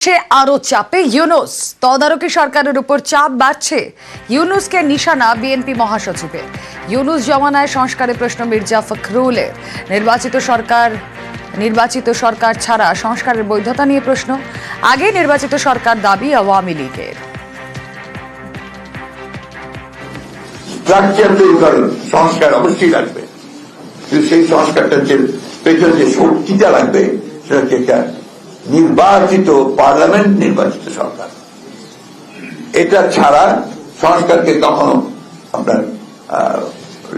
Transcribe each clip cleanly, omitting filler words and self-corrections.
সে আরো চাপে ইউনূস। তদারকি সরকারের উপর চাপ বাড়ছে। ইউনূসকে নিশানা বিএনপি মহাসচিবের। ইউনূস জমানায় সংস্কারে প্রশ্ন মির্জা ফখরুলের। নির্বাচিত সরকার ছাড়া সংস্কারের বৈধতা নিয়ে প্রশ্ন। আগে নির্বাচিত সরকার দাবি আওয়ামী লীগের। স্ট্রাকচার তৈরি করেন, সংস্কার অবশ্যই লাগবে, কিন্তু সেই সংস্কারটার যে পেছনে যে শক্তিটা লাগবে সেটা হচ্ছে একটা নির্বাচিত পার্লামেন্ট, নির্বাচিত সরকার। এটা ছাড়া সংস্কারকে কখনো আপনার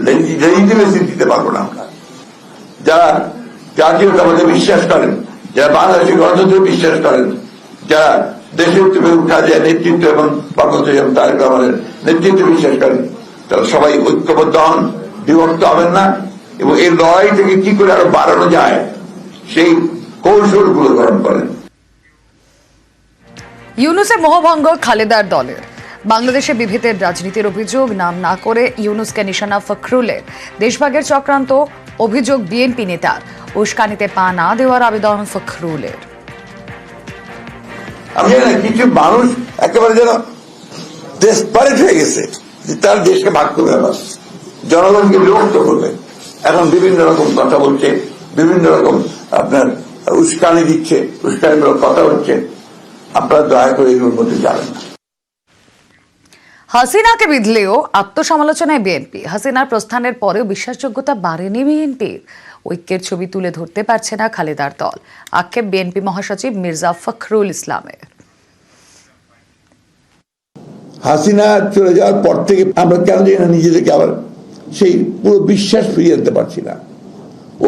লেজিটিমেসি দিতে পারবো না আমরা। যারা জাতীয়তাবাদে বিশ্বাস করেন, যারা বাংলাদেশের গণতন্ত্রে বিশ্বাস করেন, যারা দেশের খালেদা নেতৃত্ব এবং তারেক রহমানের নেতৃত্বে বিশ্বাস করেন, তারা সবাই ঐক্যবদ্ধ হন, বিভক্ত হবেন না, এবং এই লড়াই থেকে কি করে আরো বাড়ানো যায় সেই কৌশলগুলো গ্রহণ করেন। ইউনূসের মোহভঙ্গ খালেদার দলের। বাংলাদেশে বিভেদের রাজনীতির অভিযোগ নাম না করে ইউনূসকে নিশানা ফখরুলের। দেশভাগের চক্রান্ত অভিযোগ বিএনপি নেতার। উস্কানিতে পা না দেওয়ার আবেদন ফখরুলের। আমি জানি না, কিছু মানুষ একেবারে যেন ডেসপারেট হয়ে গেছে যে তার দেশকে ভাগ করবে, আবার জনগণকে বিভক্ত করবে। এখন বিভিন্ন রকম কথা বলছে, বিভিন্ন রকম আপনার উস্কানি দিচ্ছে, উস্কানিমূলক কথা হচ্ছে। আপনারা দয়া করে এগুলোর মধ্যে যাবেন না। হাসিনাকে বিধলেও আত্মসমালোচনায় বিএনপি। হাসিনার প্রস্থানের পরেও বিশ্বাসযোগ্যতা বাড়েনি বিএনপির। ঐক্যের ছবি তুলে ধরতে পারছে না খালেদার দল। আক্ষেপ বিএনপি মহাসচিব মির্জা ফখরুল ইসলামের। হাসিনা চলে যাওয়ার পর থেকে আমরা কেন জানি না নিজেদেরকে আবার সেই পুরো বিশ্বাস ফিরিয়ে আনতে পারছি না,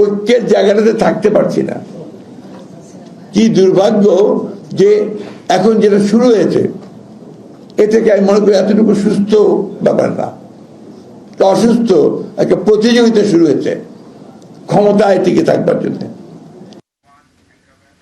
ঐক্যের জায়গাটাতে থাকতে পারছি না। কি দুর্ভাগ্য যে এখন যেটা শুরু হয়েছে এ থেকে আমি মনে করি এতটুকু সুস্থ ব্যাপার না, অসুস্থ একটা প্রতিযোগিতা শুরু হয়েছে ক্ষমতায় টিকে থাকবার জন্য।